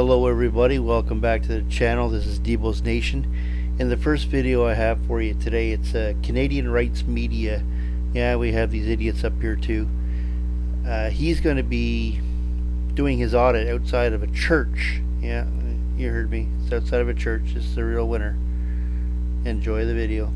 Hello everybody, welcome back to the channel. This is Debos Nation. In the first video I have for you today, it's Canadian Rights Media. Yeah, we have these idiots up here too. He's going to be doing his audit outside of a church. Yeah, you heard me. It's outside of a church. This is the real winner. Enjoy the video.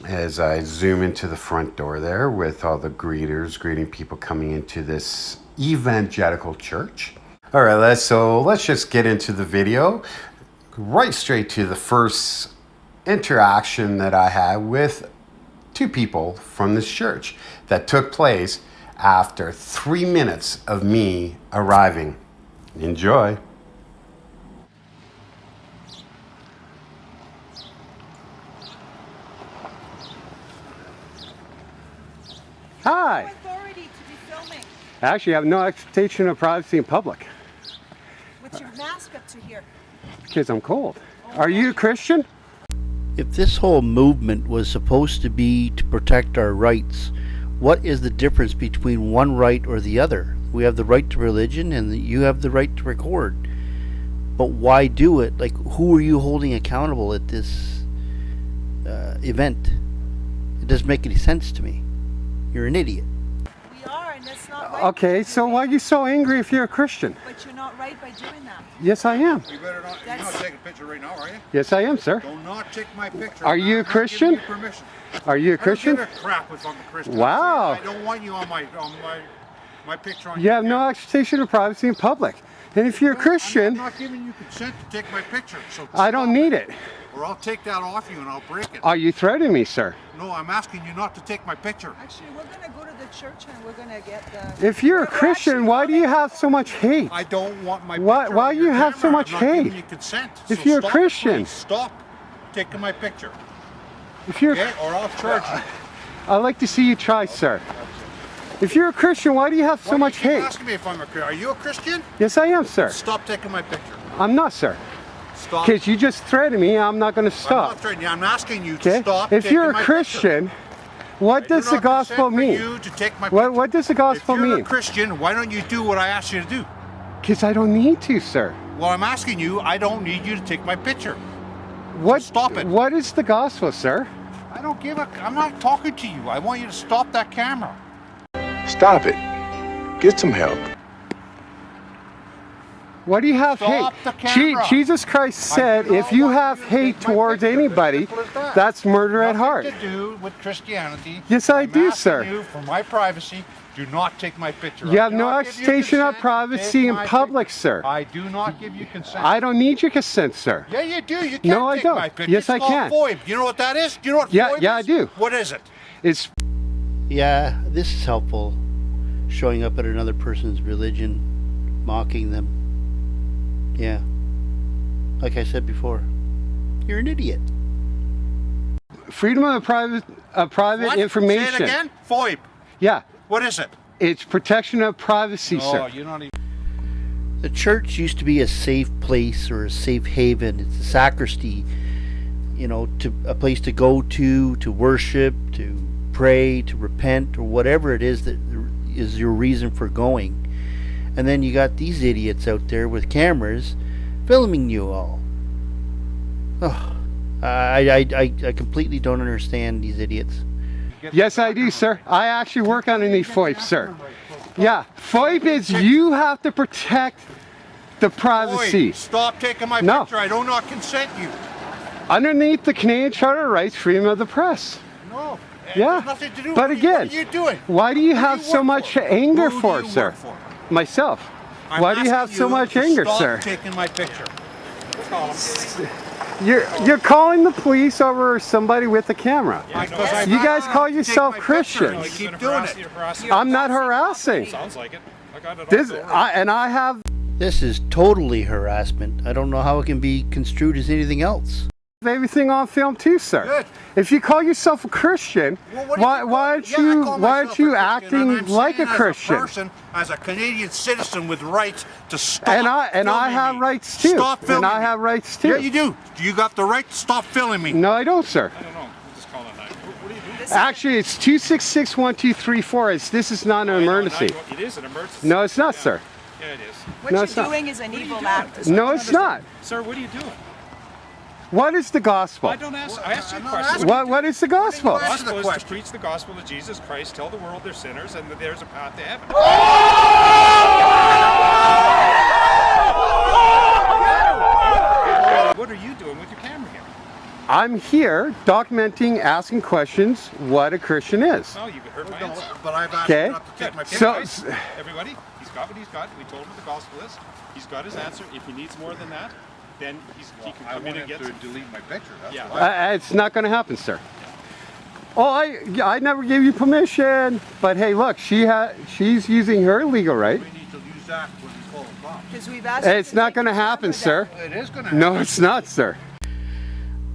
As I zoom into the front door there with all the greeters greeting people coming into this evangelical church. All right, let's just get into the video. Right straight to the first interaction that I had with two people from this church that took place after 3 minutes of me arriving. Enjoy. Hi. No authority to be filming. Actually, I have no expectation of privacy in public. With your mask up to here. Because I'm cold. Are you a Christian? If this whole movement was supposed to be to protect our rights, what is the difference between one right or the other? We have the right to religion and you have the right to record. But why do it? Like, who are you holding accountable at this event? It doesn't make any sense to me. You're an idiot. We are, and that's not right. Okay, so why are you so angry if you're a Christian? But you're not right by doing that. Yes, I am. You better not. You're not taking a picture right now, are you? Yes, I am, sir. Do not take my picture. Are you a Christian? I'm not giving you permission. Are you a Christian? I don't give a crap if I'm a Christian. Wow. I don't want you on my picture on You have no expectation of privacy in public. And if you're a Christian, I'm not giving you consent to take my picture. So I don't need it. Or I'll take that off you and I'll break it. Are you threatening me, sir? No, I'm asking you not to take my picture. Actually, we're going to go to the church and we're going to get the... If you're a Christian, why do you have so much hate? I don't want my Why- picture why on you your have so camera. much I'm not hate? giving you consent. If So you're a stop, Christian. please. Stop taking my picture. If you're, Okay? Or I'll charge you. I'd like to see you try, sir. If you're a Christian, why do you have so Why much do you keep hate? asking me if I'm a Christian? Are you a Christian? Yes, I am, sir. Stop taking my picture. I'm not, sir. Stop. Because you just threatened me, I'm not going to I'm stop. not threatening you. I'm asking you to Okay? stop. If taking you're a my Christian, picture. what I does do the not gospel consent for mean? you to take my picture. What does the gospel If you're mean? a Christian, why don't you do what I asked you to do? Because I don't need to, sir. Well, I'm asking you. I don't need you to take my picture. What? stop it. What is the gospel, sir? I don't give a. I'm not talking to you. I want you to stop that camera. Stop it. Get some help. What do you have Stop hate? the camera. Jesus Christ said, do if not you want have you to hate take my towards picture. anybody, Simple as that. that's murder at heart. Nothing to do with Christianity. Yes, I I'm do, asking sir. You, for my privacy, do not take my picture. You I have do no not give you expectation of consent to privacy take in my public, picture. sir. I do not give you consent. I don't need your consent, sir. Yeah, you do. You can't No, I take don't. my picture. Yes, I It's called can. FOIB. You know what that is? Do you know what Yeah, FOIB yeah, I is? do. What is it? It's Yeah, this is helpful. Showing up at another person's religion, mocking them. Yeah. Like I said before, you're an idiot. freedom of private What? information. Say it again? FOIB. Yeah, What is it? it's protection of privacy, Oh, sir. you're not even. The church used to be a safe place or a safe haven. It's a sacristy, you know, to a place to go to worship, to pray, to repent, or whatever it is that is your reason for going. And then you got these idiots out there with cameras filming you all. Oh, I completely don't understand these idiots. Yes, I do, sir. I actually work underneath FOIP, sir. Yeah, FOIP is you have to protect the privacy. FOIB. Stop taking my No. picture. I do not consent you. Underneath the Canadian Charter of Rights, freedom of the press. No. It Yeah, has nothing to do with but me. again, What are you doing? why do you Who have you so work much for? anger Who for do it, you sir? work for? Myself. I'm Why do you have asking so much to anger, stop sir? taking my picture. You're calling the police over somebody with a camera. You guys call yourself Christians. Keep doing it. I'm not harassing. Sounds like it. I got it This, all I have. This is totally harassment. I don't know how it can be construed as anything else. Everything on film too, sir. Good. If you call yourself a Christian, Well, what do why you aren't call- yeah, I you call why myself aren't you a Christian, acting and I'm like a saying Christian? As a person, as a Canadian citizen with rights to stop. And I filming have me. rights too. Stop filming And I me. have rights too. Yeah, you do. You got the right to stop filming me. No, I don't, sir. I don't know. We'll just call it that. What are you doing? Actually, it's 266-1234. This is not an emergency. It is an emergency. No, it's not, Yeah. sir. Yeah, it is. What No, you're it's not. doing is an What are you evil doing? act. No, it's not. Sir, what are you doing? What is the gospel? I don't ask. I asked you a I'm not question. asking- What is the gospel? The Answer gospel the is to question. preach the gospel of Jesus Christ, tell the world they're sinners, and that there's a path to heaven. What are you doing with your camera here? I'm here documenting, asking questions what a Christian is. Oh, you heard my No, answer. but I've asked Okay. you not to take my So- picture. Everybody, he's got what he's got. We told him what the gospel is. He's got his answer. If he needs more than that, then he can I come in want and him get to delete my picture. That's Yeah. what I- It's not going to happen, sir. Oh, I never gave you permission. But hey, look, she's using her legal right. We need to use that when we call the cops. Because we've asked It's you not take going to your happen, camera sir. down. It is going to No, it's not, sir.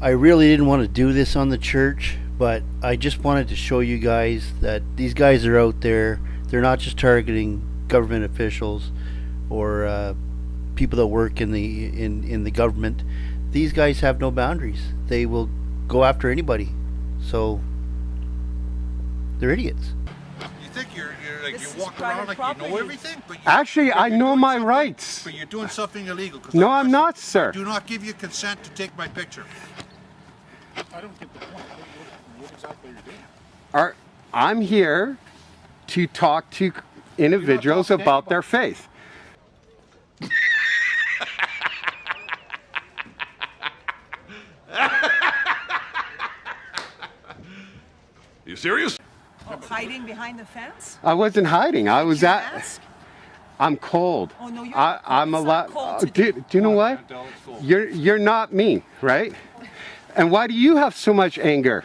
I really didn't want to do this on the church, but I just wanted to show you guys that these guys are out there. They're not just targeting government officials or people that work in the government. These guys have no boundaries. They will go after anybody. So they're idiots. You think you're like This you is walk private around like you property. know everything, but you, Actually, I you're know doing my something- rights. But you're doing something illegal. 'Cause No, I I'm not, sir. Do not give you consent to take my picture. I don't get the point. What exactly are you doing? I'm here to talk to individuals talking to about their faith. You serious? Oh, hiding behind the fence? I wasn't hiding. I was Your at. mask? I'm cold. Oh, no, you're not cold. I'm It's allowed. not cold Do today. you know what? You're not me, right? And why do you have so much anger?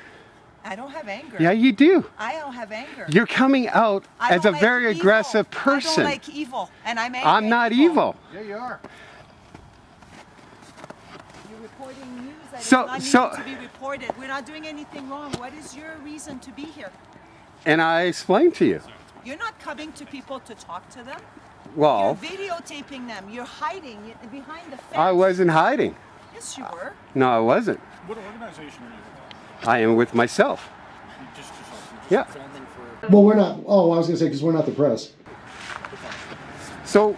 I don't have anger. Yeah, you do. I don't have anger. You're coming out I as a don't like very evil. aggressive I person. don't like evil, and I'm angry. I'm not evil. Yeah, you are. You're reporting news that So- is so- not needed to be reported. We're not doing anything wrong. What is your reason to be here? And I explained to you. You're not coming to people to talk to them. Well, You're videotaping them. You're hiding behind the fence. I wasn't hiding. Yes, you were. No, I wasn't. What organization are you with? I am with myself. Just yourself. Yeah. Filming for. Well, we're not. Oh, I was going to say because we're not the press. So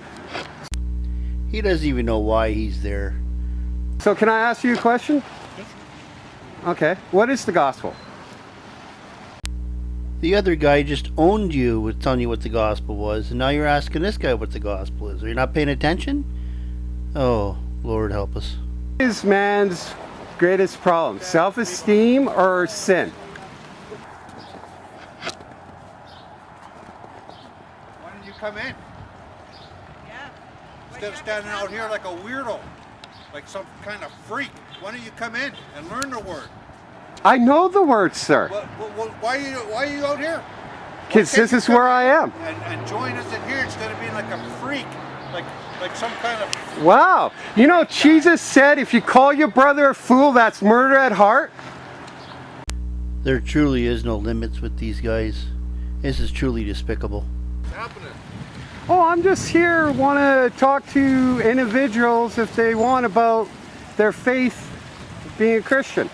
He doesn't even know why he's there. can I ask you a question? Okay. What is the gospel? The other guy just owned you with telling you what the gospel was, and now you're asking this guy what the gospel is. Are you not paying attention? Oh, Lord help us. What is man's greatest problem? Self-esteem or sin? Why don't you come in Yeah. instead of standing out here like a weirdo, like some kind of freak? Why don't you come in and learn the word? I know the word, sir. Why are you out here? Because Why can't this you is come where in I am. And join us in here instead of being like a freak, like some kind of. Wow. You know, Jesus said if you call your brother a fool, that's murder at heart. There truly is no limits with these guys. This is truly despicable. Happening. Oh, I'm just here, want to talk to individuals if they want about their faith being a Christian.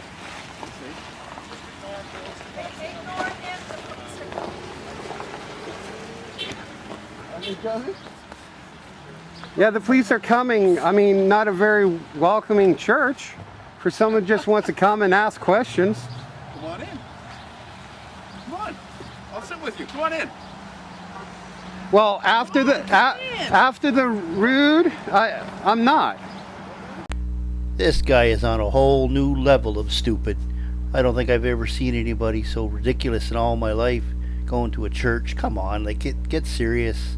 Yeah, the police are coming. I mean, not a very welcoming church for someone who just wants to come and ask questions. Come on in. Come on. I'll sit with you. Come on in. Well, after the rude, I'm not. This guy is on a whole new level of stupid. I don't think I've ever seen anybody so ridiculous in all my life going to a church. Come on, like get serious.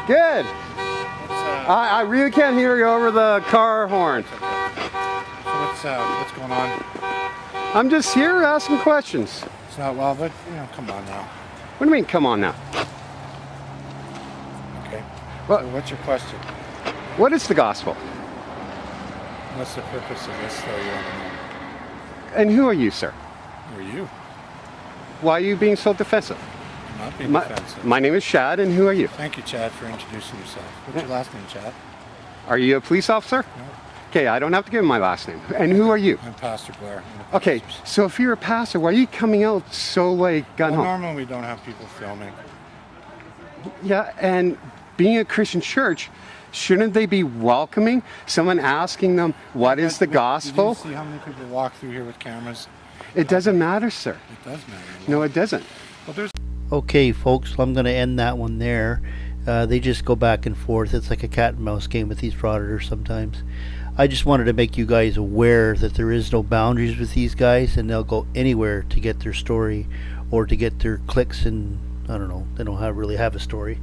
Good. I really can't hear you over the car horn. What's going on? I'm just here asking questions. It's not well, but come on now. What do you mean, come on now? Okay. What- So what's your question? What is the gospel? What's the purpose of this, though? You want to know? And who are you, sir? Who are you? Why are you being so defensive? I'm not being defensive. My name is Chad, and who are you? Thank you, Chad, for introducing yourself. What's your last name, Chad? Are you a police officer? No. Okay, I don't have to give my last name. And who are you? I'm Pastor Blair. Okay, so if you're a pastor, why are you coming out so like gun-ho? Well, normally we don't have people filming. Yeah, and being a Christian church, shouldn't they be welcoming someone asking them what is the gospel? Did you see how many people walk through here with cameras? It doesn't matter, sir. It does matter. No, it doesn't. Well, there's Okay, folks, I'm going to end that one there. They just go back and forth. It's like a cat and mouse game with these frauditors sometimes. I just wanted to make you guys aware that there is no boundaries with these guys, and they'll go anywhere to get their story or to get their clicks, and I don't know, they don't really have a story.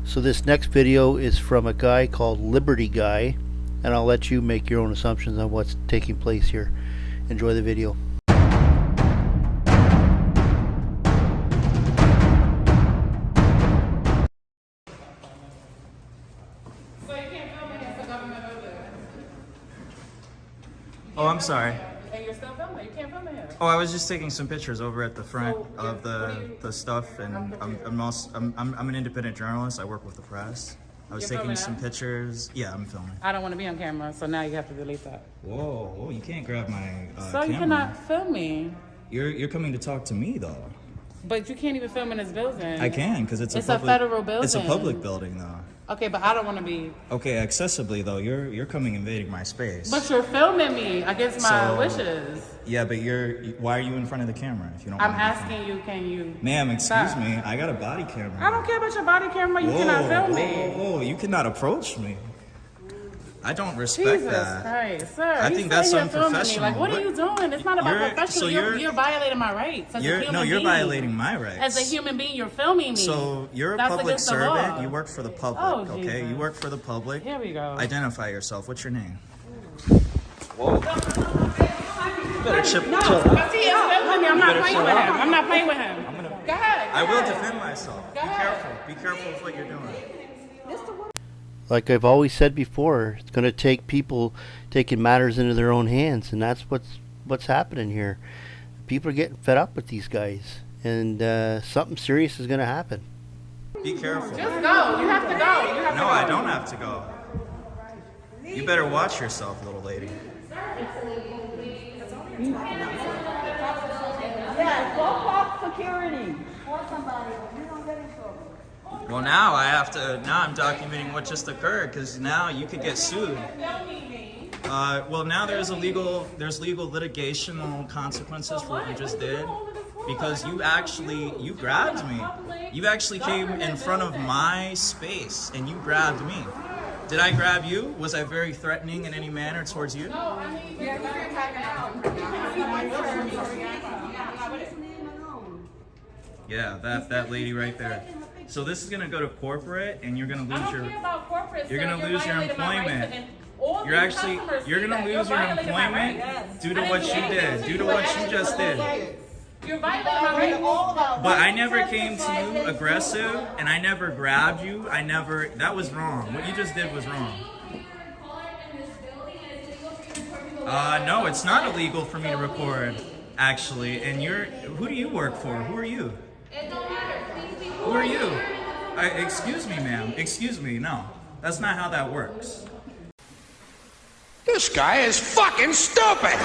So this next video is from a guy called Liberty Guy, and I'll let you make your own assumptions on what's taking place here. Enjoy the video. Oh, I'm sorry. And you're still filming? You can't film in here. Oh, I was just taking some pictures over at the front of the stuff, and I'm an independent journalist. I work with the press. I was You're taking filming some now? pictures. Yeah, I'm filming. I don't want to be on camera, so now you have to delete that. Whoa, you can't grab my So camera. you cannot film me. You're coming to talk to me though. But you can't even film in this building. I can because it's It's a a public, federal building. It's a public building though. Okay, but I don't want to be. Okay, accessibly though, you're coming invading my space. But you're filming me against my So- wishes. Yeah, but why are you in front of the camera if you don't? I'm want to be asking you, can you? Ma'am, excuse stop? me. I got a body camera. I don't care about your body camera. You cannot film me. Whoa, you cannot approach me. I don't respect Jesus that. Christ, sir. I you think that's sitting here filming me. unprofessional. Like, what are you doing? It's not about professional. You're violating my rights as a human being. You're violating my rights. As a human being, you're filming me. So you're a That's public against the servant. law. You work for the public. Oh, Okay, Jesus. you work for the public. Here we go. Identify yourself. What's your name? No, Better chill. because he is filming me. I'm not playing with him. I'm not playing with him. Go ahead. I will defend myself. Go Be ahead. careful. Be careful with what you're doing. Like I've always said before, it's going to take people taking matters into their own hands, and that's what's happening here. People are getting fed up with these guys, and something serious is going to happen. Be careful. Just go. You have to go. You have to No, go. I don't have to go. You better watch yourself, little lady. Yeah, go call security. Or somebody. You don't get in trouble. Well, now I'm documenting what just occurred because now you could get sued. Well, now there's legal litigational consequences for what you just did because you grabbed me. You actually came in front of my space and you grabbed me. Did I grab you? Was I very threatening in any manner towards you? Yeah, that lady right there. So this is gonna go to corporate, and you're gonna lose your. You're gonna lose your employment. You're gonna lose your employment due to what you did, due to what you just did. You're violating my rights. But I never came to you aggressive, and I never grabbed you. That was wrong. What you just did was wrong. No, it's not illegal for me to record, actually. And who do you work for? Who are you? Who are you? Excuse me, ma'am. Excuse me. No, that's not how that works. This guy is fucking stupid!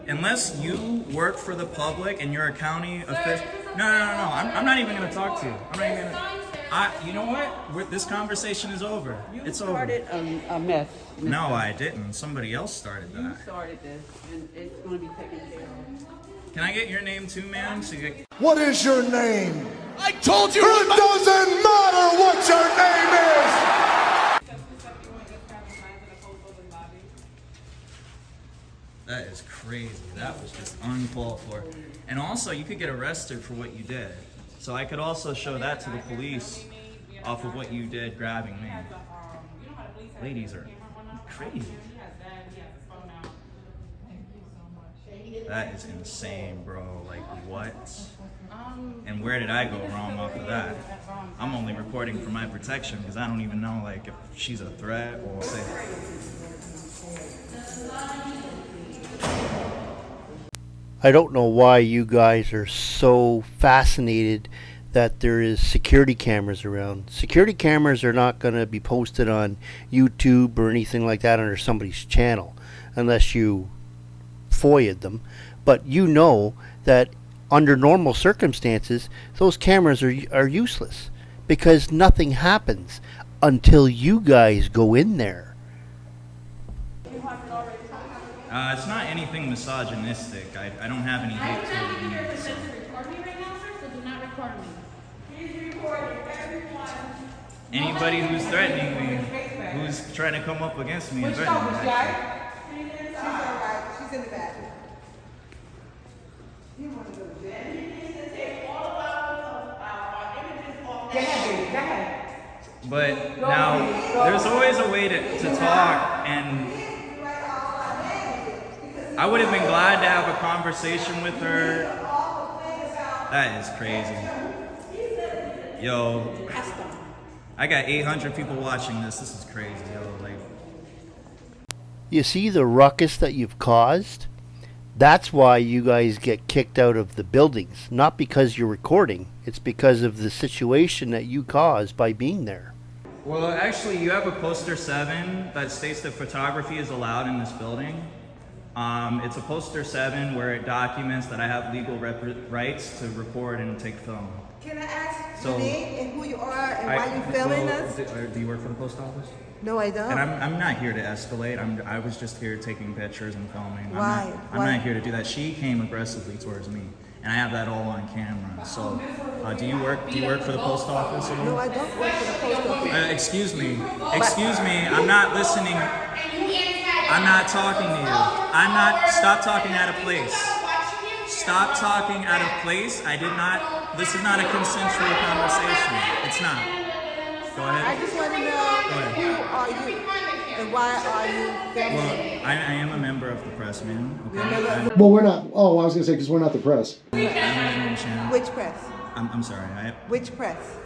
Unless you work for the public and you're a county official. No. I'm not even going to talk to you. I'm not even gonna. You know what? This conversation is over. It's over. You started a mess. No, I didn't. Somebody else started that. You started this, and it's going to be taken care of. Can I get your name too, ma'am? What is your name? I told you! It doesn't matter what your name is! That is crazy. That was just uncalled for. And also, you could get arrested for what you did. So I could also show that to the police off of what you did grabbing me. Ladies are crazy. That is insane, bro. Like, what? And where did I go wrong off of that? I'm only reporting for my protection because I don't even know, like, if she's a threat or say. I don't know why you guys are so fascinated that there is security cameras around. Security cameras are not going to be posted on YouTube or anything like that under somebody's channel unless you FOIA'd them. But you know that under normal circumstances, those cameras are useless because nothing happens until you guys go in there. It's not anything misogynistic. I don't have any hate toward me. So. Record me right now, sir, so do not record me. Anybody who's threatening me, who's trying to come up against me and threaten me. She's in the back. Go ahead, go ahead. But now, there's always a way to talk, and I would have been glad to have a conversation with her. That is crazy. Yo, I got 800 people watching this. This is crazy, yo. Like, You see the ruckus that you've caused? That's why you guys get kicked out of the buildings. Not because you're recording. It's because of the situation that you caused by being there. well, actually, you have a poster 7 that states that photography is allowed in this building. It's a poster 7 where it documents that I have legal rights to record and take film. Can I ask So, your name and who you are and why you filming us? Do you work for the post office? No, I don't. And I'm not here to escalate. I was just here taking pictures and filming. Why? I'm not here to do that. She came aggressively towards me, and I have that all on camera. So, do you work for the post office at all? No, I don't work for the post office. Excuse me. I'm not listening. I'm not talking to you. Stop talking out of place. Stop talking out of place. This is not a consensual conversation. It's not. Go ahead. I just want to know who are you and why are you filming? Well, I am a member of the press, man. Okay? Well, we're not. Oh, I was gonna say because we're not the press. Which press? I'm sorry. Which press?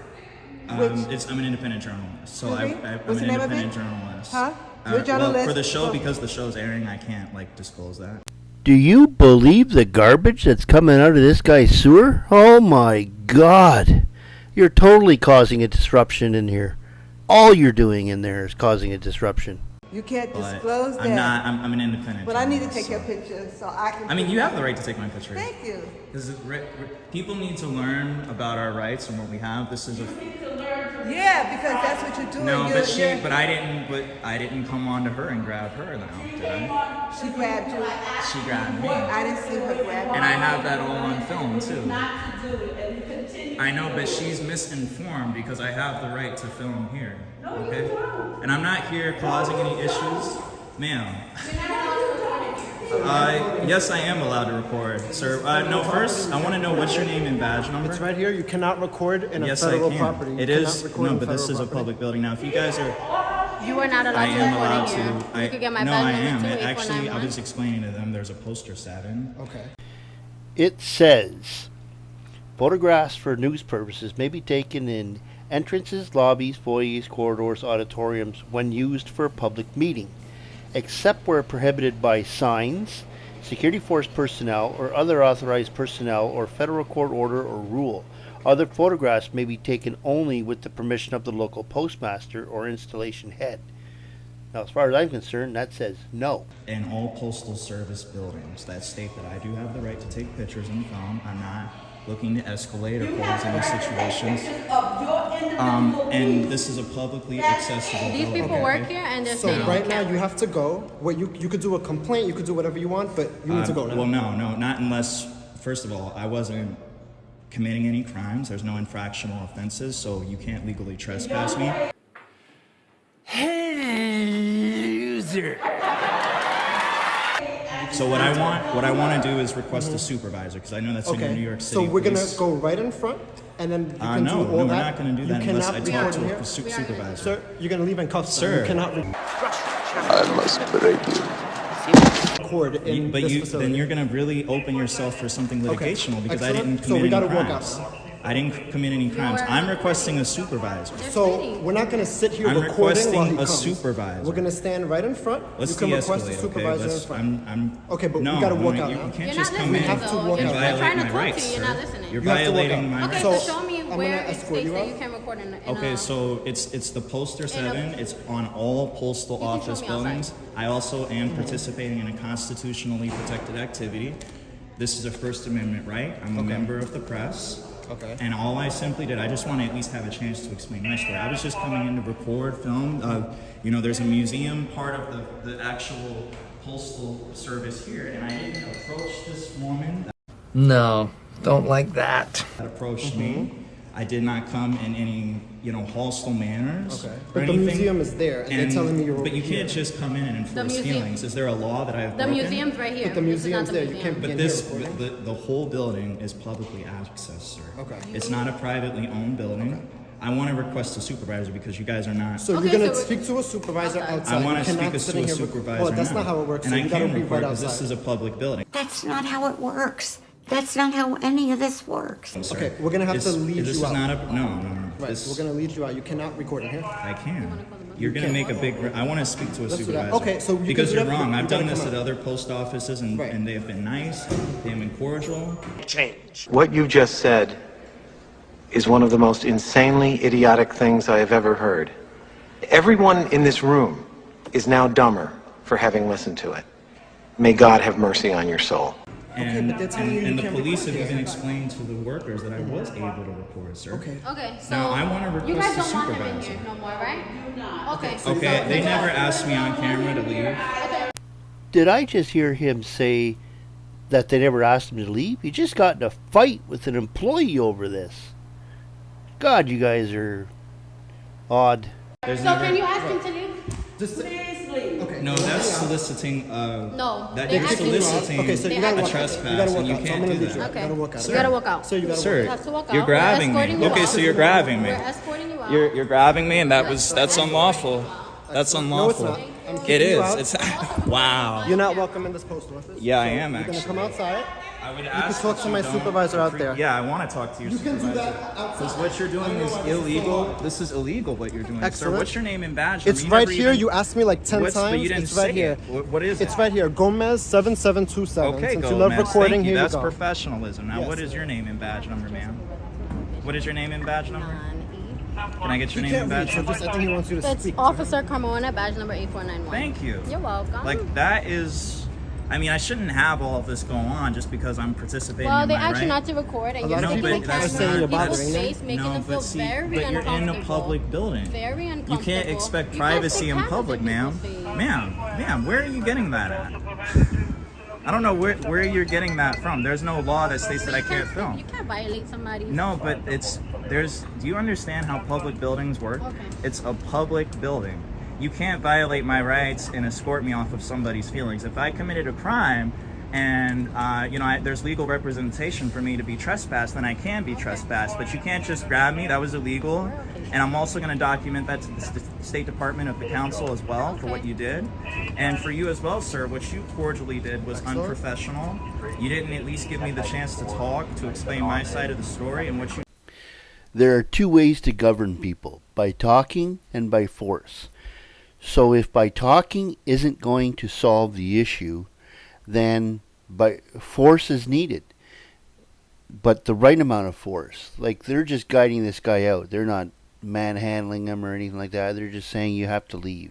I'm an independent journalist. So I'm What's an the name of independent it? journalist. Huh? You're a journalist? Well, for the show, because the show's airing, I can't disclose that. Do you believe the garbage that's coming out of this guy's sewer? Oh my God. You're totally causing a disruption in here. All you're doing in there is causing a disruption. You can't But disclose that. I'm an independent But I need to journalist, take your so- picture so I can. I mean, you have the right to take my picture. Thank you. Because people need to learn about our rights and what we have. This is a Yeah, because that's what you're doing. no, You're- but I didn't come on to her and grab her now, did I? She grabbed you. She grabbed me, I didn't see her grab you. and I have that all on film too. I know, but she's misinformed because I have the right to film here. Okay, and I'm not here causing any issues, ma'am. Yes, I am allowed to record, sir. No, first, I want to know what's your name and badge number. It's right here. You cannot record in a Yes, federal I can. property. It You is cannot record no, in but this federal is a property. public building. Now, if you guys are, You are not allowed I to am record allowed in here. to. You could get my no, badge I number am. too, Actually, I 8491. was explaining to them. There's a poster 7. Okay. It says photographs for news purposes may be taken in entrances, lobbies, foyers, corridors, auditoriums when used for a public meeting, except where prohibited by signs, security force personnel, or other authorized personnel, or federal court order or rule. Other photographs may be taken only with the permission of the local postmaster or installation head. Now, as far as I'm concerned, that says no. In all postal service buildings that state that I do have the right to take pictures and film. I'm not looking to escalate or cause any situations. And this is a publicly accessible These building. people work here and they're So saying right now you have to go. What you could do a complaint. You could do whatever you want, but you need to go now. Well, no, not unless, first of all, I wasn't committing any crimes. There's no infractional offenses, so you can't legally trespass me. So what I want to do is request a supervisor because I know that's in Okay. New York City. So we're gonna police. go right in front, and then you can No, do all no, we're that. not going to do that You unless I cannot talk record to in a here. supervisor. Sir, you're gonna leave in cuffs. Sir. You cannot I must break you. record in But this then facility. you're going to really open yourself for something litigational because I Excellent. didn't So commit we any gotta work crimes. out. I didn't commit any crimes. I'm requesting a supervisor. So we're not gonna sit here I'm recording while requesting he a comes. supervisor. We're gonna stand right in front. Let's you can request a de-escalate, supervisor okay? in front. Okay, but no, we gotta walk out you now. can't You're just not come in listening, have to though. walk You're out. we're violate trying to my talk rights, to you. You're sir. not listening. You're You have to walk violating out. my Okay, rights. so So, show me I'm gonna where it escort states you that out. you can record in Okay, a, so it's the Poster 7. It's on all postal can show office me buildings. I also am participating in a constitutionally protected activity. This is a First Amendment right. I'm a member of the press. Okay. And all I simply did, I just want to at least have a chance to explain my story. I was just coming in to record, film. You know, there's a museum part of the actual postal service here, and I didn't approach this woman No, don't like that. that approached me. I did not come in any, hostile manners. Okay. or But the anything. museum is there, and they're telling me you're But you here. can't just come in and enforce museum- feelings. Is there a law that I have the broken? museum's right here. But the This is not museum's the there. You museum. can't But begin this, here recording. the whole building is publicly accessed, sir. Okay. It's not a privately owned building. I want to request a supervisor because you guys are not. So Okay, you're gonna so speak to a supervisor outside. I want You to cannot speak sit to in a here supervisor Well, that's now. not how it works. And So I you gotta can be record right because this outside. is a public building. That's not how it works. That's not how any of this works. I'm sorry. Okay, we're gonna have to This- lead this you is out. not a no. Right, This, we're gonna lead you out. You cannot record in here. I can. You're gonna make a big. I want to speak to a Let's do that. supervisor. Okay, so you can because do you're that, wrong. but I've you done gotta this come at out. other post offices, and, Right. and they have been nice. They have been cordial. What you just said is one of the most insanely idiotic things I have ever heard. Everyone in this room is now dumber for having listened to it. May God have mercy on your soul. And, but they're telling you and you the can't police have record even here. explained to the workers that I was able to record, sir. Okay. Okay, so Now, I wanna you request guys a don't want him in supervisor. here no more, right? Okay. Okay, they never asked me on camera to leave. Did I just hear him say that they never asked him to leave? He just got in a fight with an employee over this. God, you guys are odd. There's So never. can you ask him to leave? Just Please leave. okay. No, that's soliciting. No, That they you're actually- soliciting Okay, so you They gotta a walk out. trespass, You gotta walk and you out. So I'm can't gonna do lead you that. out. Okay. You gotta walk out. You gotta walk out. So you gotta Sir, walk You have to walk out. you're grabbing We're me. escorting you Okay, out. so you're grabbing me. We're escorting you out. You're grabbing me, and that's unlawful. That's unlawful. No, it's not. I'm It kicking you is. out. It's wow. You're not welcome in this post office. Yeah, I So am You're actually. gonna come outside. I would You ask can talk that to you my don't supervisor out there. Yeah, I want to talk to your You can supervisor. do that outside. Because what you're doing is illegal. This is illegal. What you're doing, Excellent. sir. What's your name and badge? It's number? right never here. even- You asked me like 10 What's- times. But you didn't it's right say here. it. What is It's it? right here. Gomez 7727. Okay, Since Gomez. you love recording, Thank you. here That's you go. professionalism. Now, Yes. what is your name and badge number, ma'am? What is your name and badge number? Can I get your He name and can't read, badge so number? just I think he wants you to It's speak. Officer Carmona, badge number 8491. Thank you. You're welcome. Like that is. I mean, I shouldn't have all of this go on just because I'm participating Well, in they my asked you right. not to record, and A you're lot of sticking people the that's camera saying in you're people's bothering them. face, making No, them feel but see, very but you're uncomfortable. in a public building. Very uncomfortable. You can't expect You can't privacy stick in cameras public, ma'am. people's face. Ma'am, where are you getting that at? I don't know where you're getting that from. There's no law that states that I can't film. You can't violate somebody. No, but do you understand how public buildings work? Okay. It's a public building. You can't violate my rights and escort me off of somebody's feelings. If I committed a crime and there's legal representation for me to be trespassed, then I can be trespassed. But you can't just grab me. That was illegal. And I'm also going to document that to the State Department of the Council as well for what you did. And for you as well, sir, what you cordially did was unprofessional. You didn't at least give me the chance to talk, to explain my side of the story and what you... There are two ways to govern people, by talking and by force. So if by talking isn't going to solve the issue, then by force is needed. But the right amount of force. Like, they're just guiding this guy out. They're not manhandling him or anything like that. They're just saying you have to leave.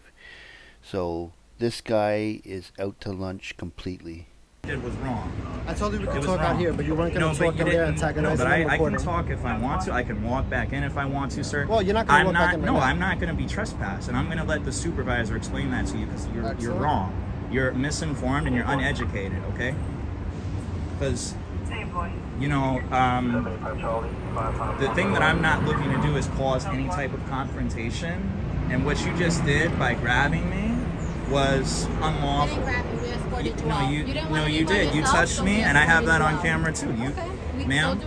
So this guy is out to lunch completely. did was wrong. I told you we It could was talk out wrong. here, but you weren't going No, to but talk you in there didn't- antagonizing No, but and I can recording. talk if I want to. I can walk back in if I want to, sir. Well, you're not gonna I'm walk back in right No, now. I'm not going to be trespassed, and I'm going to let the supervisor explain that to you because you're Excellent. wrong. You're misinformed and you're uneducated. Okay? Because the thing that I'm not looking to do is cause any type of confrontation, and what you just did by grabbing me was unlawful. You did. You touched me, and I have that on camera too. You, ma'am.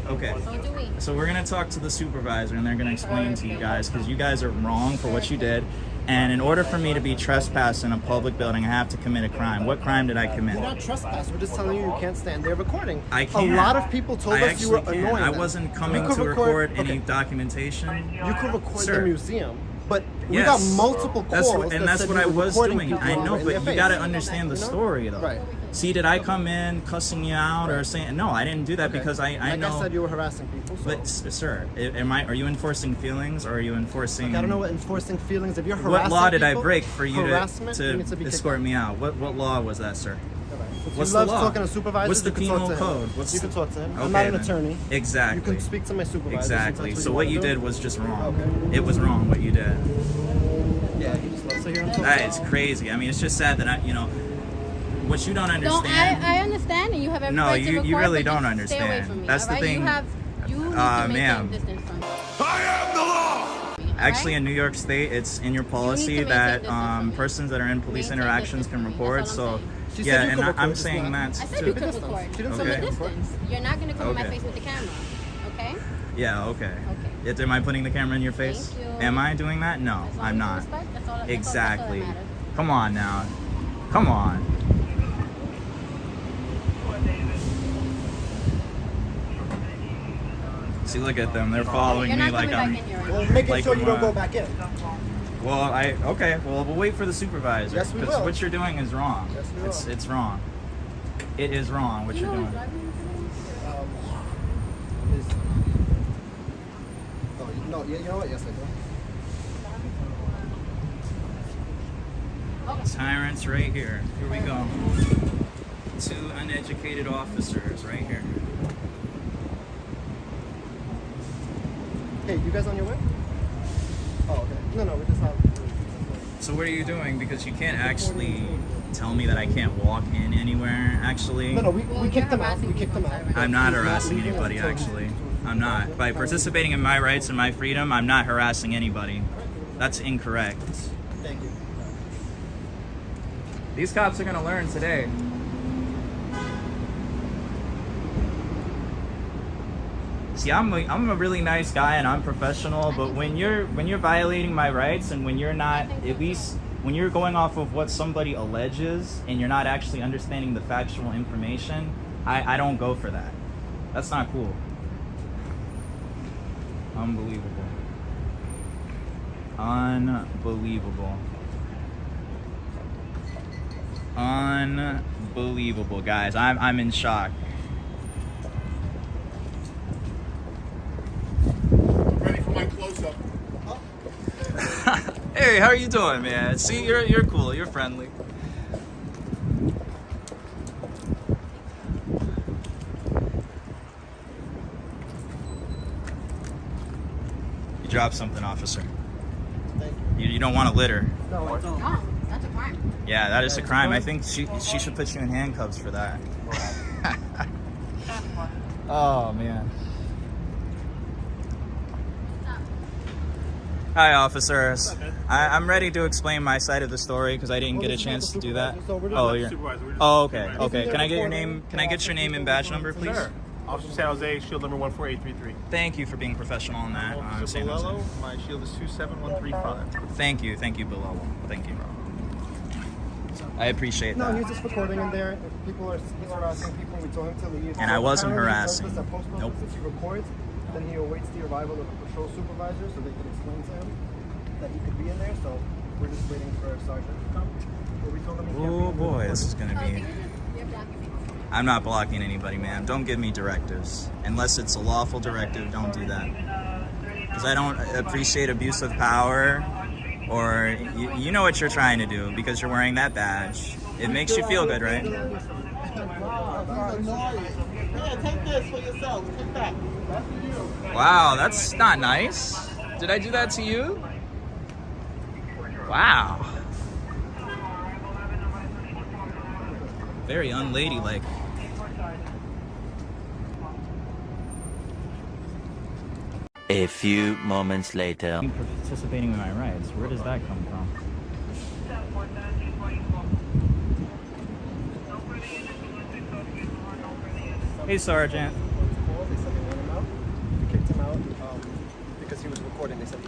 Okay. So do we. So we're gonna talk to the supervisor, and they're gonna explain to you guys, because you guys are wrong for what you did. And in order for me to be trespassed in a public building, I have to commit a crime. What crime did I commit? You're not trespassing. We're just telling you you can't stand there recording. I can't. A lot of people told us you were annoying I them. wasn't coming You could to record any documentation. You could record Sir. the museum, but we Yes. got multiple calls. That's said what you I were was recording doing. people I know, in but their you face. got to understand the story, though. Right. See, did I come in cussing you out or saying no? I didn't do that because I like know. I said, you were harassing people. So. But sir, are you enforcing feelings, or are you enforcing? I don't know what enforcing feelings. If you're harassing What law did people, I break for you harassment, you need to be kicked escort out. me out? What law was that, sir? If What's you love the law? talking to supervisors, What's the you can talk penal to him. code? You can talk to him. Okay, I'm not an then. attorney. Exactly. You can speak to my supervisor. Exactly. Sometimes So what you wanna did do. was just wrong. Okay. It was wrong what you did. Yeah, he just loves to hear him talk. That is crazy. I mean, it's just sad that what you don't understand. I understand, and you have every No, right to you record, really but don't just stay away understand. from me, That's the all right? thing. You need to maintain ma'am. distance from me. I am the law! Actually, in New York State, it's in your policy to that maintain distance from me. persons that are in police Maintain interactions distance can from me. record. That's all I'm So, She yeah, said you and could record, I'm just saying not- that's I said too- you could distance. record. She didn't From say a no. distance. You're not going to come in my Okay. face with the camera, okay? Yeah, okay. Am I putting the camera in your face? Thank you. Am I doing that? No, As long I'm as you not. respect, that's all that Exactly. matters. Come on now. Come on. See, look at them. They're following You're me not like coming I'm. back in here. Well, making like sure you don't I'm, go back in. Well, okay. Well, we'll wait for the supervisor. Yes, we Because will. what you're doing is wrong. Yes, we will. It's wrong. It is wrong what You you're know doing. who's driving Is- Oh, no, you know what? Yes, I do. Tyrants right here. Here we go. 2 uneducated officers right here. Hey, you guys on your way? Oh, okay. No, we just have. So what are you doing? Because you can't actually tell me that I can't walk in anywhere, actually. No, we kicked them out. We kicked them out. I'm not He's harassing leaving anybody, until- actually. I'm not. By participating in my rights and my freedom, I'm not harassing anybody. That's incorrect. Thank you. These cops are gonna learn today. See, I'm a really nice guy and I'm professional, but when you're violating my rights and when you're not, at least when you're going off of what somebody alleges and you're not actually understanding the factual information, I don't go for that. That's not cool. Unbelievable. Unbelievable. Unbelievable, guys. I'm in shock. Ready for my close-up. Hey, how are you doing, man? See, you're cool. You're friendly. You dropped something, officer. Thank you. You don't want to litter. No, I don't. No, that's a crime. Yeah, that is a crime. I think she should put you in handcuffs for that. Oh, man. Hi, officers. I'm ready to explain my side of the story because I didn't get a chance to do that. Oh, you're. Oh, okay. Okay. Can I get your name? Can I get your name and badge number, please? Sure. Officer San Jose, shield number 14833. Thank you for being professional on that. Officer San Jose. Bolello, my shield is 27135. Thank you, Bilal. Thank you. I appreciate No, that. he was just recording in there. If people are he's harassing people, we told him to leave. And I wasn't Apparently he harassing. does this at post Nope. offices. He records, then he awaits the arrival of the patrol supervisor so they can explain to him that he could be in there. So we're just waiting for a sergeant to come. But we told him he can't be Oh in boy, there. this is gonna be. I'm not blocking anybody, ma'am. Don't give me directives. Unless it's a lawful directive, don't do that. Because I don't appreciate abuse of power, or you know what you're trying to do because you're wearing that badge. It makes you feel good, right? Yeah, take this for yourself. Take that. That's for you. Wow, that's not nice. Did I do that to you? Wow. Very unladylike. A few moments later. Participating in my rights, where does that come from? Hey, Sergeant. They said they want him out.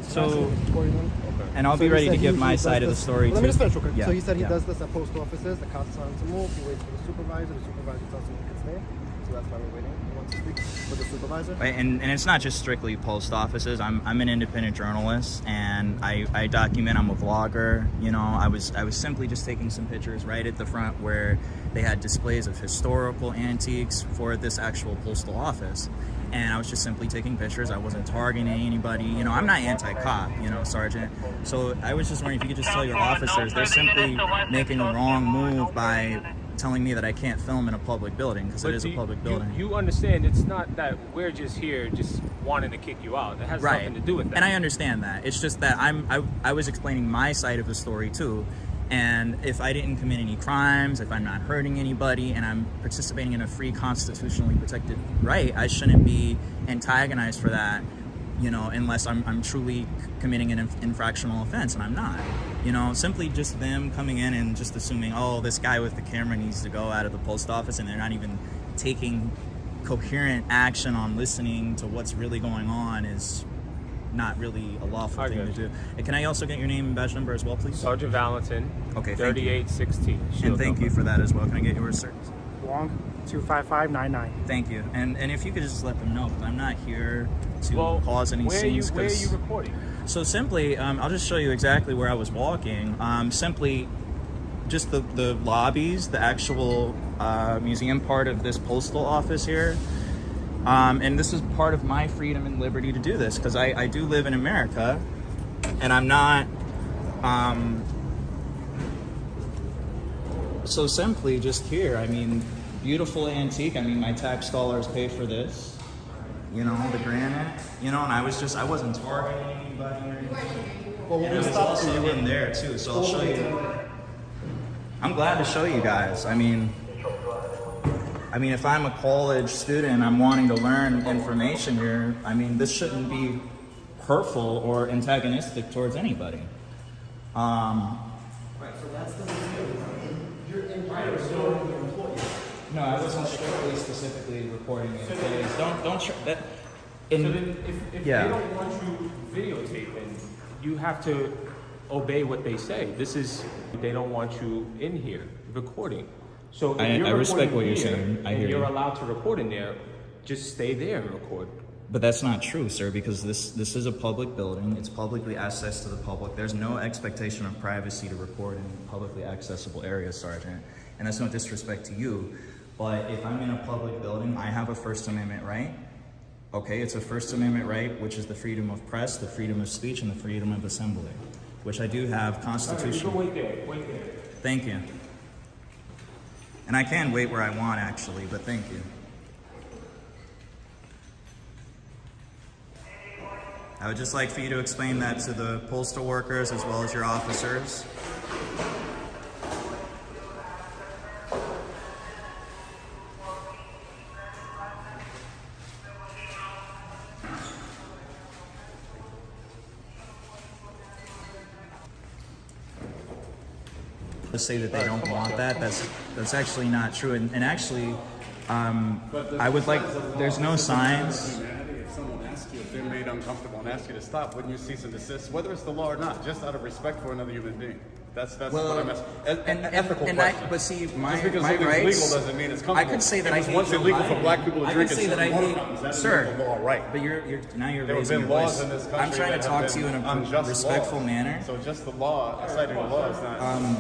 So, recording them. and I'll So be he ready said to he give usually my does side of the this- story, Let me too. just finish real quick. Yeah, So he said he yeah. does this at post offices. The cops tell him to move. He waits for the supervisor. The supervisor tells him he can stay. So that's why we're waiting. He wants to speak with the supervisor. Right, and it's not just strictly post offices. I'm an independent journalist, and I document. I'm a vlogger. You know, I was simply just taking some pictures right at the front where they had displays of historical antiques for this actual postal office, and I was just simply taking pictures. I wasn't targeting anybody. You know, I'm not anti-cop, you know, Sergeant. So I was just wondering if you could just tell your officers they're simply making a wrong move by telling me that I can't film in a public building, because it is a public building. You understand it's not that we're just here just wanting to kick you out. It has nothing to do with that. And I understand that. It's just that I was explaining my side of the story too. And if I didn't commit any crimes, if I'm not hurting anybody, and I'm participating in a free constitutionally protected right, I shouldn't be antagonized for that, you know, unless I'm truly committing an infractional offense, and I'm not. You know, simply just them coming in and just assuming, oh, this guy with the camera needs to go out of the post office, and they're not even taking coherent action on listening to what's really going on is not really a lawful thing to do. And can I also get your name and badge number as well, please? Sergeant Valentin. Okay, thank you. 3816. And thank you for that as well. Can I get yours, sir? Wong, 25599. Thank you. And if you could just let them know, because I'm not here to cause any scenes. Where are you reporting? So simply, I'll just show you exactly where I was walking. Simply, just the lobbies, the actual museum part of this postal office here. And this is part of my freedom and liberty to do this, because I do live in America, and I'm not. So simply, just here, I mean, beautiful antique. I mean, my tax dollars pay for this. You know, the granite. You know, and I wasn't targeting anybody or anything. Well, And I was also in there too, so I'll show you. I'm glad to show you guys. I mean, if I'm a college student and I'm wanting to learn information here, I mean, this shouldn't be hurtful or antagonistic towards anybody. Right, so that's the You're in your employee. No, I wasn't strictly specifically reporting the employees. Don't that. So then if they don't want you videotaping, you have to obey what they say. They don't want you in here recording. So if I respect what you're here saying. I and hear you're you. allowed to record in there, just stay there and record. But that's not true, sir, because this is a public building. It's publicly accessed to the public. There's no expectation of privacy to record in publicly accessible areas, Sergeant. And that's no disrespect to you. But if I'm in a public building, I have a First Amendment right. Okay, it's a First Amendment right, which is the freedom of press, the freedom of speech, and the freedom of assembly, which I do have constitutionally. Wait there. Thank you. And I can wait where I want, actually, but thank you. I would just like for you to explain that to the postal workers as well as your officers. To say that they don't want that, that's actually not true. And actually, I would like, there's no signs. If someone asks you, if they're made uncomfortable and ask you to stop, wouldn't you cease and desist, whether it's the law or not, just out of respect for another human being? That's what I'm asking. An ethical question. But see, just my because rights, something's legal doesn't mean it's comfortable. I could say that I hate once Joe illegal for Biden. black people to I drink could in say that I certain hate, waterfountains, that sir. isn't the law, right? But you're now you're There have raising been your laws voice. in this country I'm trying to that talk have to you in been a unjust respectful laws. manner. So just the law, citing the law is not.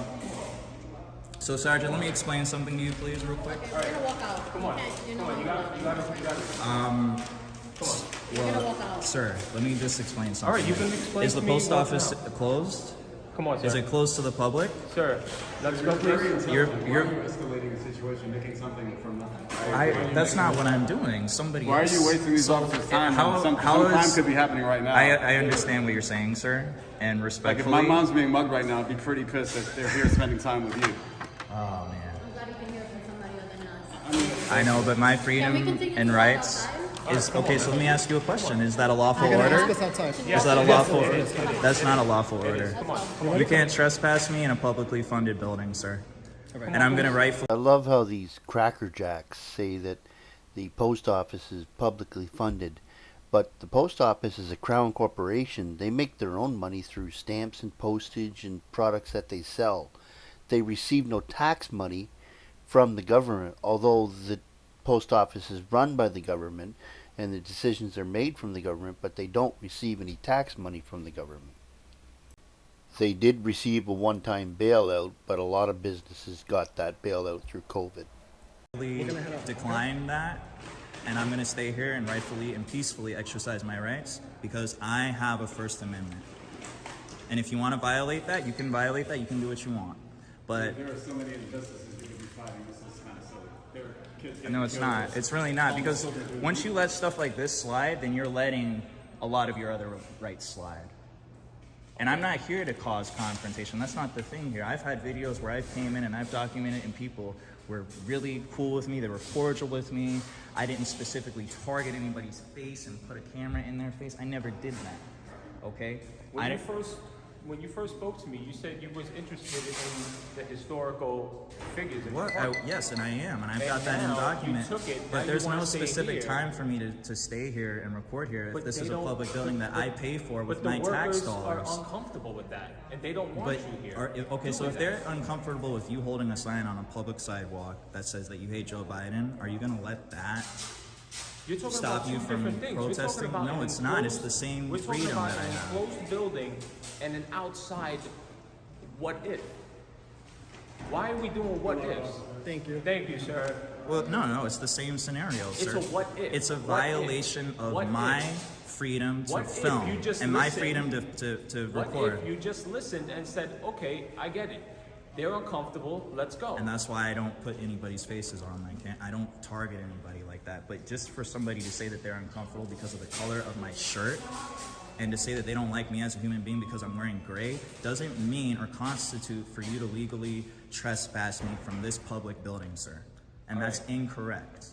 So, Sergeant, let me explain something to you, please, real quick. You're gonna walk out. Come on. You got Well, sir, let me just explain something. All right, you can explain Is the to me post what's office up. closed? Come on, sir. Is it closed to the public? Sir, let's go, please. You're escalating the situation, making something from nothing. that's not what I'm doing. Somebody Why are else. you wasting these officers' time? Some how crime is- could be happening right now. I understand what you're saying, sir, and Like if respectfully. my mom's being mugged right now, I'd be pretty pissed that they're here spending time with you. Oh man. I'm glad you can hear from somebody other than us. I know, but my freedom and rights is okay. So let me ask you a question: is that a lawful order? Is that a lawful? That's not a lawful order. You can't trespass me in a publicly funded building, sir. And I'm gonna write. I love how these crackerjacks say that the post office is publicly funded. But the post office is a crown corporation. They make their own money through stamps and postage and products that they sell. They receive no tax money from the government, although the post office is run by the government and the decisions are made from the government, but they don't receive any tax money from the government. They did receive a one-time bailout, but a lot of businesses got that bailout through COVID. Decline that, and I'm going to stay here and rightfully and peacefully exercise my rights because I have a First Amendment. And if you want to violate that, you can violate that. You can do what you want. But there are so many injustices you could be fighting. This is kind of silly. There are kids getting no, it's killed. not. It's really not, because once you let stuff like this slide, then you're letting a lot of your other rights slide. And I'm not here to cause confrontation. That's not the thing here. I've had videos where I've came in and I've documented, and people were really cool with me. They were cordial with me. I didn't specifically target anybody's face and put a camera in their face. I never did that. Okay? When you first spoke to me, you said you was interested in the historical figures. What? Yes, and I am, and I've got that in document. But there's no specific time for me to stay here and record here if this is a public building that I pay for with my tax dollars. But the workers are uncomfortable with that, and they don't want you here. Okay, so if they're uncomfortable with you holding a sign on a public sidewalk that says that you hate Joe Biden, are you going to let that stop you from protesting? No, it's not. It's the same freedom that I have. We're talking about an enclosed building and an outside what if. Why are we doing what ifs? Thank you. Thank you, sir. Well, no, it's the same scenario, sir. It's a what if. It's a violation of my freedom to film and my freedom to record. What if you just listened and said, okay, I get it. They're uncomfortable, let's go. And that's why I don't put anybody's faces on my camera. I don't target anybody like that. But just for somebody to say that they're uncomfortable because of the color of my shirt, and to say that they don't like me as a human being because I'm wearing gray, doesn't mean or constitute for you to legally trespass me from this public building, sir. And that's incorrect.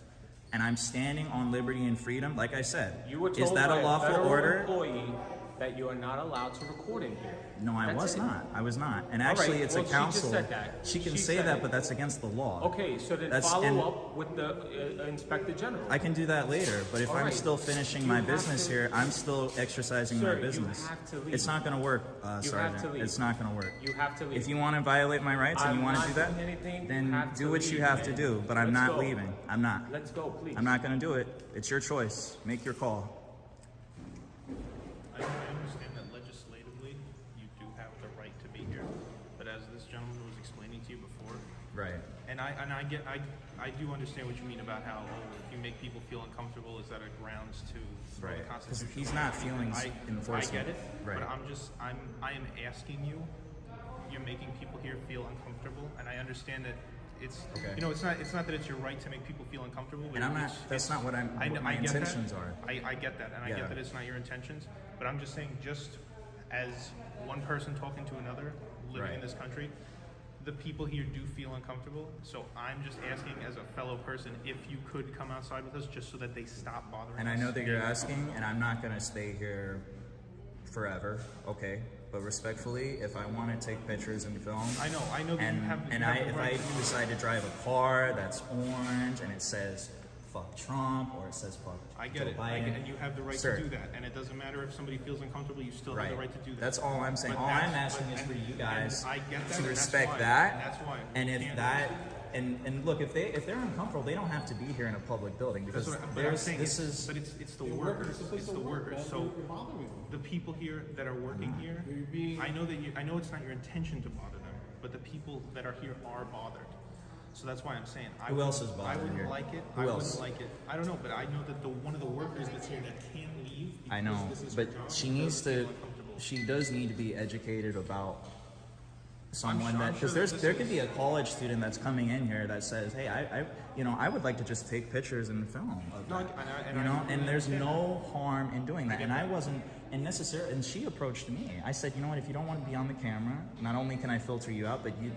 And I'm standing on liberty and freedom, like I said. You were told is that a lawful order? Employee that you are not allowed to record in here. No, I was not. I was not. And actually, it's a council. She just said that. She can say that, but that's against the law. Okay, so then follow up with the Inspector General. I can do that later, but if I'm still finishing my business here, I'm still exercising my business. You have to leave. It's not going to work, Sergeant. It's not going to work. You have to leave. If you want to violate my rights and you want to do that, then do what you have to do. But I'm not leaving. I'm not. Let's go, please. I'm not going to do it. It's your choice. Make your call. I understand that legislatively you do have the right to be here, but as this gentleman was explaining to you before, right? And I do understand what you mean about how if you make people feel uncomfortable, is that a grounds to throw the Constitution? Because he's not feeling enforcement. I get it, right? But I am asking you. You're making people here feel uncomfortable, and I understand that. It's okay. You know, it's not that it's your right to make people feel uncomfortable. But and I'm not. That's not what my intentions are. I get that, and I get that it's not your intentions. But I'm just saying, just as one person talking to another, living in this country, the people here do feel uncomfortable. So I'm just asking, as a fellow person, if you could come outside with us, just so that they stop bothering us. And I know that you're asking, and I'm not going to stay here forever. Okay. But respectfully, if I want to take pictures and film, I know that and, you have. And if I decide to drive a car that's orange and it says "fuck Trump" or it says "fuck I get Joe it, Biden," and you have the right to do that. And it doesn't matter if somebody feels uncomfortable; you still have the right to do that. That's all I'm saying. All I'm asking is for you guys to respect that. That's why. And if that. And look, if they're uncomfortable, they don't have to be here in a public building because it's the workers. It's the workers. So the people here that are working here, I know it's not your intention to bother them, but the people that are here are bothered. So that's why I'm saying. Who else is bothered here? I wouldn't like it. Who else? Wouldn't like it. I don't know, but I know that one of the workers that's here that can't leave. I know, but she needs to. She does need to be educated about someone that, because there could be a college student that's coming in here that says, hey, I would like to just take pictures and film of that, and there's no harm in doing that. And I wasn't and she approached me. I said, you know what, if you don't want to be on the camera, not only can I filter you out, but you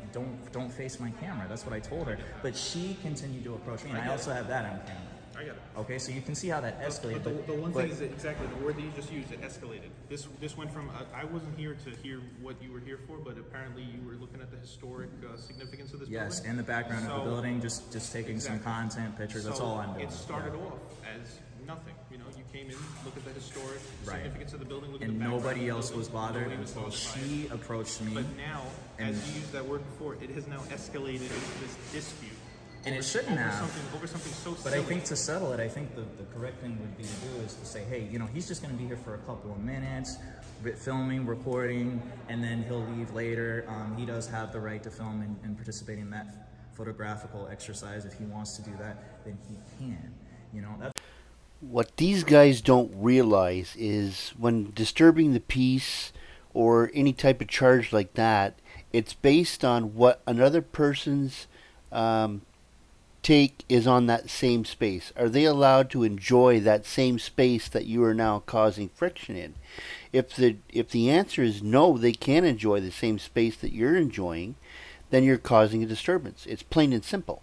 don't face my camera. That's what I told her. But she continued to approach me, and I also have that on camera. I get it. Okay, so you can see how that escalated. But the one thing is that exactly the word that you just used, it escalated. This went from, I wasn't here to hear what you were here for, but apparently you were looking at the historic significance of this building. Yes, and the background of the building, just taking some content, pictures, that's all I'm doing. It started off as nothing. You know, you came in, look at the historic Right. significance of the building, look at And the background nobody of the else building. was bothered Nobody was until notified. she approached me. But now, and- as you used that word before, it has now escalated into this dispute. And over- it shouldn't over have. Over something so But silly. I think to settle it, I think the correct thing would be to do is to say, hey, you know, he's just going to be here for a couple of minutes, filming, recording, and then he'll leave later. He does have the right to film and participate in that photographical exercise. If he wants to do that, then he can. You know, that's What these guys don't realize is when disturbing the peace or any type of charge like that, it's based on what another person's take is on that same space. Are they allowed to enjoy that same space that you are now causing friction in? If the answer is no, they can't enjoy the same space that you're enjoying, then you're causing a disturbance. It's plain and simple.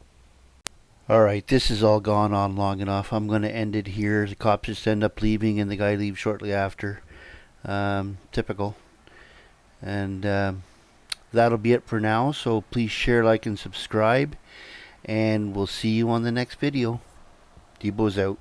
Alright, this has all gone on long enough. I'm going to end it here. The cops just end up leaving and the guy leaves shortly after. Typical. And that'll be it for now. So please share, like, and subscribe. And we'll see you on the next video. Debos out.